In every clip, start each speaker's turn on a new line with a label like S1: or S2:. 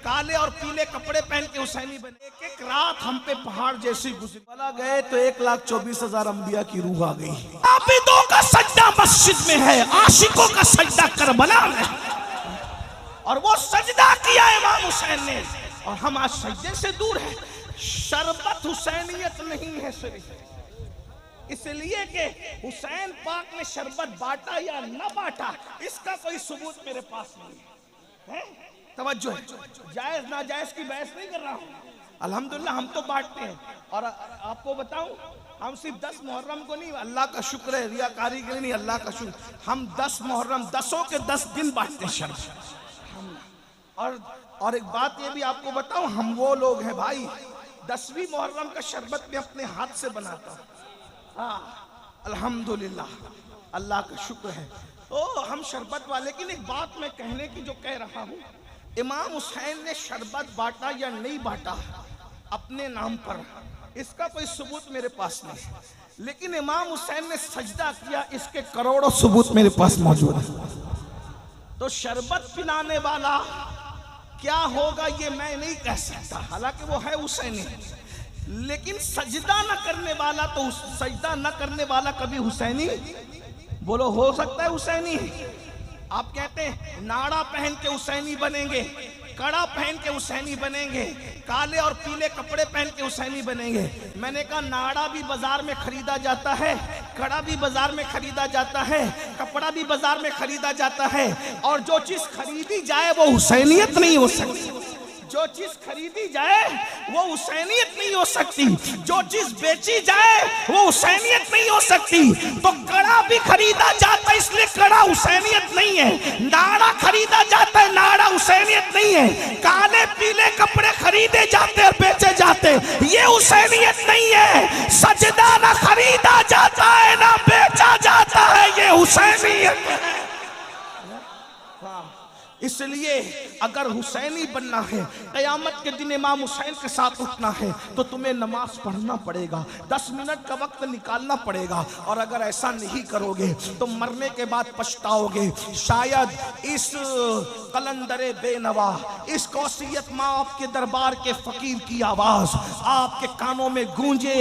S1: काले और पीले कपड़े पहन के हुसैनी बने। एक एक रात हम पे पहाड़ जैसी गुजरी। बला गए तो 1,24,000 अंबिया की रूह आ गई। आबिदों का सजदा मस्जिद में है, आशिकों का सजदा करबला में। और वो सजदा किया इमाम हुसैन ने, और हम आज सजदे से दूर है। शरबत हुसैनियत नहीं है सिर्फ इसलिए कि हुसैन पाक ने शरबत बांटा या न बांटा, इसका कोई सबूत मेरे पास नहीं है। तवज्जो है, जायज नाजायज की बहस नहीं कर रहा हूँ। अल्हम्दुलिल्लाह हम तो बांटते हैं। और आपको बताऊं, हम सिर्फ 10 मुहर्रम को नहीं, अल्लाह का शुक्र है, रियाकारी के लिए नहीं, अल्लाह का शुक्र, हम 10 मुहर्रम 10 के 10 दिन बांटते हैं शरबत। और एक बात ये भी आपको बताऊं, हम वो लोग हैं भाई, 10वीं मुहर्रम का शरबत में अपने हाथ से बनाता हूं। हाँ अल्हम्दुलिल्लाह, अल्लाह का शुक्र है। तो हम शरबत वाले, लेकिन एक बात मैं कहने की जो कह रहा हूँ, इमाम हुसैन ने शरबत बांटा या नहीं बांटा अपने नाम पर, इसका कोई सबूत मेरे पास नहीं। लेकिन इमाम हुसैन ने सजदा किया, इसके करोड़ों सबूत मेरे पास मौजूद है। तो शरबत पिलाने वाला क्या होगा ये मैं नहीं कह सकता, हालांकि वो है हुसैनी। लेकिन सजदा न करने वाला, तो सजदा न करने वाला कभी हुसैनी, बोलो हो सकता है हुसैनी? आप कहते हैं नाड़ा पहन के हुसैनी बनेंगे, कड़ा पहन के हुसैनी बनेंगे, काले और पीले कपड़े पहन के हुसैनी बनेंगे। मैंने कहा नाड़ा भी बाजार में खरीदा जाता है, कड़ा भी बाजार में खरीदा जाता है, कपड़ा भी बाजार में खरीदा जाता है, और जो चीज खरीदी जाए वो हुसैनियत नहीं हो सकती। जो चीज खरीदी जाए वो हुसैनियत नहीं हो सकती, जो चीज बेची जाए वो हुसैनियत नहीं हो सकती। तो कड़ा भी खरीदा जाता है, इसलिए कड़ा हुसैनियत नहीं है। नाड़ा खरीदा जाता है, नाड़ा हुसैनियत नहीं है। काले पीले कपड़े खरीदे जाते और बेचे जाते, ये हुसैनियत नहीं है। सजदा ना खरीदा जाता है ना बेचा जाता है, ये हुसैनियत है। इसलिए अगर हुसैनी बनना है, क़यामत के दिन इमाम हुसैन के साथ उठना है, तो तुम्हें नमाज पढ़ना पड़ेगा, 10 मिनट का वक्त निकालना पड़ेगा। और अगर ऐसा नहीं करोगे तो मरने के बाद पछताओगे। शायद इस कलंदरे बेनवा, इस कौसियत माफ के दरबार के फकीर की आवाज आपके कानों में गूंजे,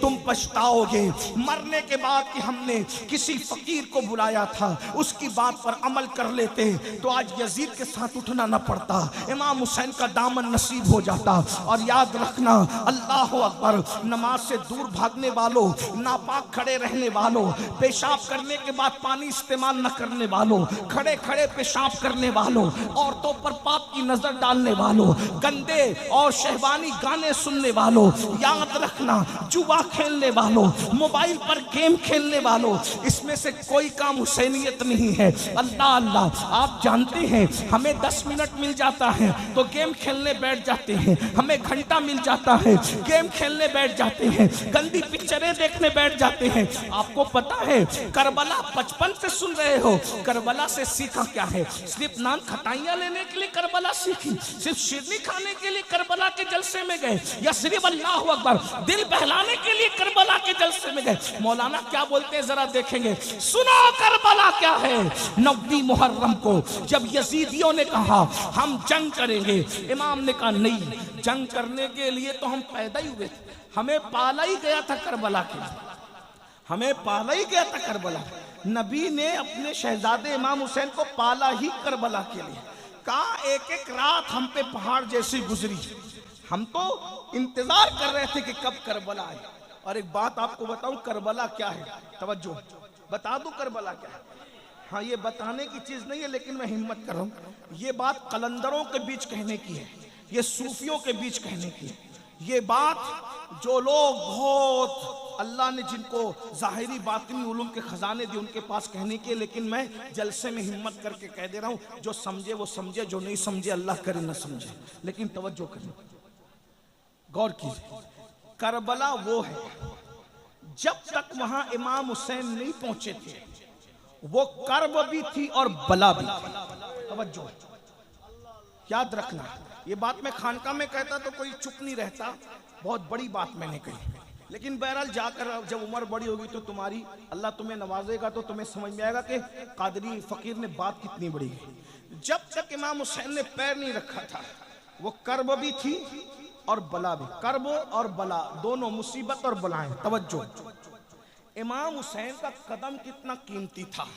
S1: तुम पछताओगे। मरने के बाद कि हमने किसी फकीर को बुलाया था, उसकी बात पर अमल कर लेते तो आज यजीद के साथ उठना न पड़ता, इमाम हुसैन का दामन नसीब हो जाता। और याद रखना, अल्लाह अकबर, नमाज से दूर भागने वालों, नापाक खड़े रहने वालों, पेशाब करने के बाद पानी इस्तेमाल न करने वालों, खड़े खड़े पेशाब करने वालों, औरतों पर पाप की नजर डालने वालों, गंदे और शहवानी गाने सुनने वालों, याद रखना जुआ खेलने वालों, मोबाइल पर गेम खेलने वालों, इसमें से कोई काम हुसैनियत नहीं है। अल्लाह अल्लाह, आप जानते हैं हमें 10 मिनट मिल जाता है तो गेम खेलने बैठ जाते हैं, हमें घंटा मिल जाता है गेम खेलने बैठ जाते हैं, गंदी पिक्चरें देखने बैठ जाते हैं। आपको पता है करबला 55 से सुन रहे हो, करबला से सीखा क्या है? सिर्फ नान खटाइयां लेने के लिए करबला सीखी, सिर्फ शिरनी खाने के लिए करबला के जलसे में गए, या सिर्फ अल्लाह अकबर दिल बहलाने के लिए करबला के जलसे में गए? मौलाना क्या बोलते हैं जरा देखेंगे, सुनो करबला क्या है। 9वीं मुहर्रम को जब यजीदियों ने कहा हम जंग करेंगे, इमाम ने कहा नहीं, जंग करने के लिए तो हम पैदा ही हुए थे, हमें पाला ही गया था करबला के लिए, हमें पाला ही गया था करबला। नबी ने अपने शहजादे इमाम हुसैन को पाला ही करबला के लिए। कहा एक एक रात हम पे पहाड़ जैसी गुजरी, हम तो इंतजार कर रहे थे कि कब करबला आए। और एक बात आपको बताऊं, करबला क्या है? तवज्जो, बता दूं करबला क्या है? हाँ, ये बताने की चीज नहीं है, लेकिन मैं हिम्मत कर रहा हूँ। ये बात कलंदरों के बीच कहने की है, ये सूफियों के बीच कहने की है। ये बात जो लोग बहुत अल्लाह ने जिनको ज़ाहिरी बातिनी उलूम के खजाने दिए उनके पास कहने के, लेकिन मैं जलसे में हिम्मत करके कह दे रहा हूँ। जो समझे वो समझे, जो नहीं समझे अल्लाह करे न समझे। लेकिन तवज्जो करें, गौर कीजिए, करबला वो है जब तक वहां इमाम हुसैन नहीं पहुंचे थे वो कर्ब भी थी और बला भी थी। तवज्जो, याद रखना, ये बात मैं खानका में कहता तो कोई चुप नहीं रहता, बहुत बड़ी बात मैंने कही। लेकिन बहरहाल जाकर जब उम्र बड़ी होगी तो तुम्हारी, अल्लाह तुम्हें नवाजेगा तो तुम्हें समझ में आएगा कि कादरी फकीर ने बात कितनी बड़ी है। जब तक इमाम हुसैन ने पैर नहीं रखा था वो कर्ब भी थी और बला भी। कर्ब और बला दोनों, मुसीबत और बलाएं। तवज्जो, इमाम हुसैन का कदम कितना कीमती था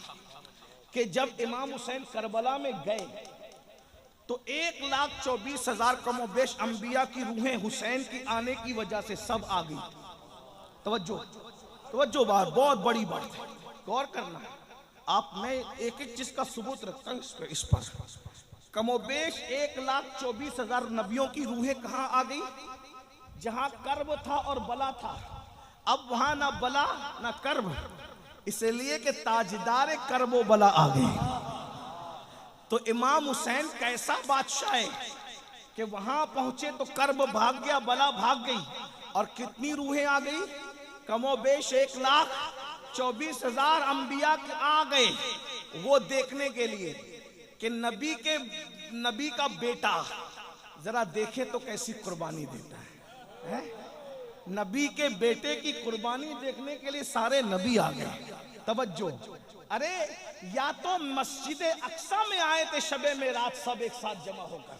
S1: कि जब इमाम हुसैन करबला में गए तो 1,24,000 कमोबेश अंबिया की रूहें हुसैन की आने की वजह से सब आ गई। तवज्जो तवज्जो, बात बहुत बड़ी बात है, गौर करना है आप। मैं एक एक चीज का सबूत रखता हूँ इस पर। कमोबेश 1,24,000 नबियों की रूहें कहाँ आ गई? जहां कर्ब था और बला था। अब वहां ना बला ना कर्ब, इसलिए कि ताजदार कर्ब बला आ गए। तो इमाम हुसैन कैसा बादशाह है कि वहां पहुंचे तो कर्ब भाग गया, बला भाग गई, और कितनी रूहें आ गई? कमोबेश 1,24,000 अंबिया आ गए वो देखने के लिए कि नबी का बेटा जरा देखे तो कैसी कुर्बानी देता है। नबी के बेटे की कुर्बानी देखने के लिए सारे नबी आ गए। तवज्जो, अरे या तो मस्जिद अक्सा में आए थे शबे मेराज सब एक साथ जमा होकर,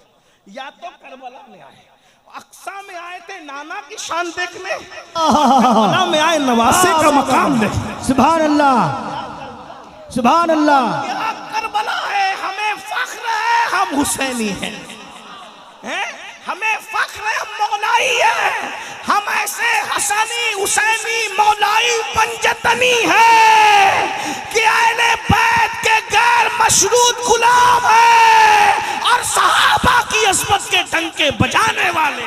S1: या तो करबला में आए। अक्सा में आए थे नाना की शान देखने, करबला में आए नवासे का मकाम देखने।
S2: सुभान अल्लाह, सुभान अल्लाह।
S1: करबला है, हमें फख्र है, हम हुसैनी हैं, हमें फख्र है, हम मौलाई है, हम ऐसे हसनी हुसैनी मौलाई पंजतनी है कि अहले बैत के गैर मशरूत गुलाम है और सहाबा की अज़मत के डंके बजाने वाले।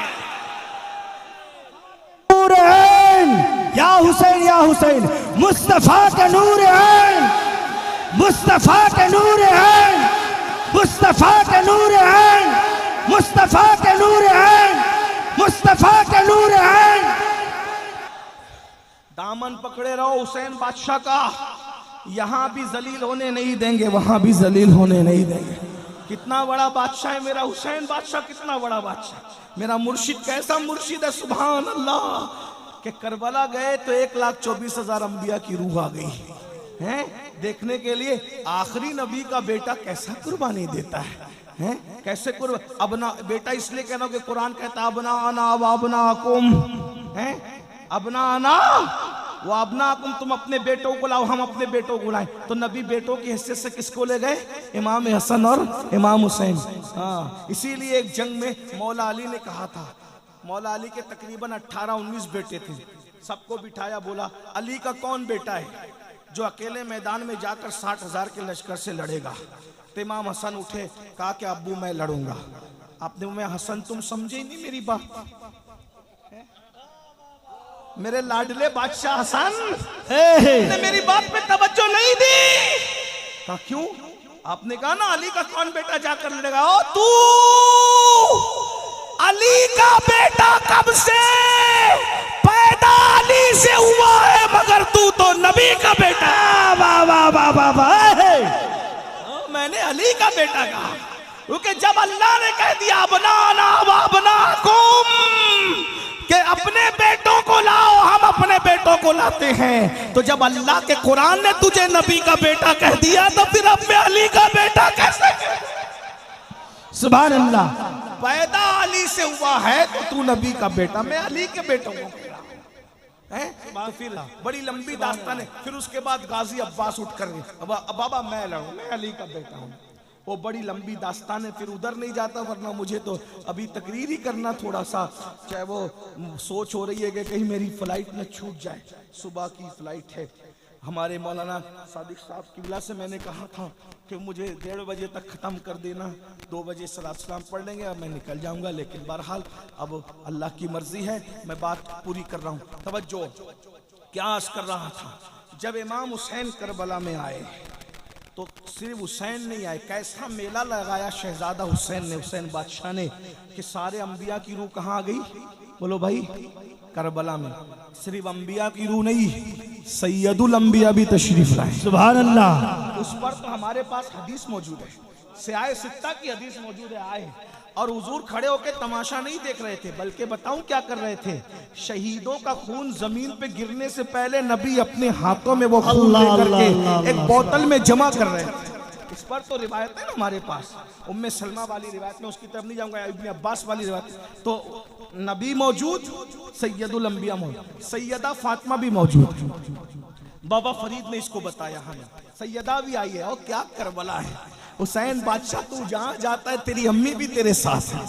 S2: नूर ऐन या हुसैन, या हुसैन, मुस्तफा के नूर ऐन, मुस्तफा के नूर ऐन, मुस्तफा के नूर ऐन, मुस्तफा के नूर ऐन, मुस्तफा के नूर ऐन।
S1: दामन पकड़े रहो हुसैन बादशाह का, यहां भी जलील होने नहीं देंगे, वहां भी जलील होने नहीं देंगे। कितना बड़ा बादशाह है मेरा हुसैन बादशाह, कितना बड़ा बादशाह। मेरा मुर्शिद कैसा मुर्शिद है, सुभान अल्लाह। कि करबला गए तो 1,24,000 अंबिया की रूह आ गई है देखने के लिए आखिरी नबी का बेटा कैसा कुर्बानी देता है, कैसे अपना बेटा इसलिए कह रहा हूं कि कुरान कहता है अबना आना वाबना कुम, अबना आना वो अबना कुम, तुम अपने बेटों को लाओ, हम अपने बेटों को लाए। तो नबी बेटों की हैसियत से किसको ले गए? इमाम हसन और इमाम हुसैन। हाँ, इसीलिए एक जंग में मौला अली ने कहा था, मौला अली के तकरीबन 18-19 बेटे थे, सबको बिठाया, बोला अली का कौन बेटा है जो अकेले मैदान में जाकर 60,000 के लश्कर से लड़ेगा? तो इमाम हसन उठे, कहा कि अब्बू मैं लड़ूंगा। आपने मैं हसन तुम समझे नहीं मेरी बात, मेरे लाडले बादशाह हसन ने मेरी बात पे तवज्जो नहीं दी। कहा क्यों? आपने कहा ना अली का कौन बेटा जाकर लड़ेगा। ओ तू अली का बेटा कब से पैदा अली से हुआ है, मगर तू तो नबी का बेटा।
S2: वाह वाह वाह वाह वाह।
S1: मैंने अली का बेटा कहा क्योंकि जब अल्लाह ने कह दिया बनाना वाबनाकुम कि अपने बेटों को लाओ, हम अपने बेटों को लाते हैं, तो जब अल्लाह के कुरान ने तुझे नबी का बेटा कह दिया तो फिर अब मैं अली का बेटा कैसे?
S2: सुभान अल्लाह।
S1: पैदा अली से हुआ है तो तू नबी का बेटा, मैं अली के बेटों को कह रहा हूं। तो फिर बड़ी लंबी दास्तान है। फिर उसके बाद गाजी अब्बास उठ कर बाबा मैं लड़ूं, मैं अली का बेटा हूं। वो बड़ी लंबी दास्तान है, फिर उधर नहीं जाता, वरना मुझे तो अभी तकरीर ही करना थोड़ा सा, चाहे वो सोच हो रही है कि कहीं मेरी फ्लाइट न छूट जाए। सुबह की फ्लाइट है। हमारे मौलाना सादिक साहब किबला से मैंने कहा था कि मुझे 1:30 बजे तक ख़त्म कर देना, 2 बजे सलात सलाम पढ़ लेंगे और मैं निकल जाऊंगा। लेकिन बहरहाल अब अल्लाह की मर्जी है, मैं बात पूरी कर रहा हूँ। तवज्जो, क्या अर्ज़ कर रहा था, जब इमाम हुसैन करबला में आए तो सिर्फ हुसैन नहीं आए, कैसा मेला लगाया शहजादा हुसैन ने, हुसैन बादशाह ने, कि सारे अंबिया की रूह कहाँ आ गई? बोलो भाई, करबला में। सिर्फ अंबिया की रूह नहीं, सैयदुल अंबिया भी तशरीफ लाए।
S2: सुभान अल्लाह।
S1: उस पर तो हमारे पास हदीस मौजूद है, सियाए सित्ता की हदीस मौजूद है। आए और हुजूर खड़े होकर तमाशा नहीं देख रहे थे, बल्कि बताऊं क्या कर रहे थे? शहीदों का खून जमीन पे गिरने से पहले नबी अपने हाथों में वो खून लेकर के एक बोतल में जमा कर रहे थे। इस पर तो रिवायत है ना हमारे पास, उम्मे सलमा वाली रिवायत में, उसकी तरफ नहीं जाऊंगा, इब्ने अब्बास वाली रिवायत। तो नबी मौजूद, सैयदुल अंबिया मौजूद, सैयदा फातिमा भी मौजूद। बाबा फरीद ने इसको बताया हमें, सैयदा भी आई है। और क्या करबला है, हुसैन बादशाह तू जहां जाता है तेरी अम्मी भी तेरे साथ है।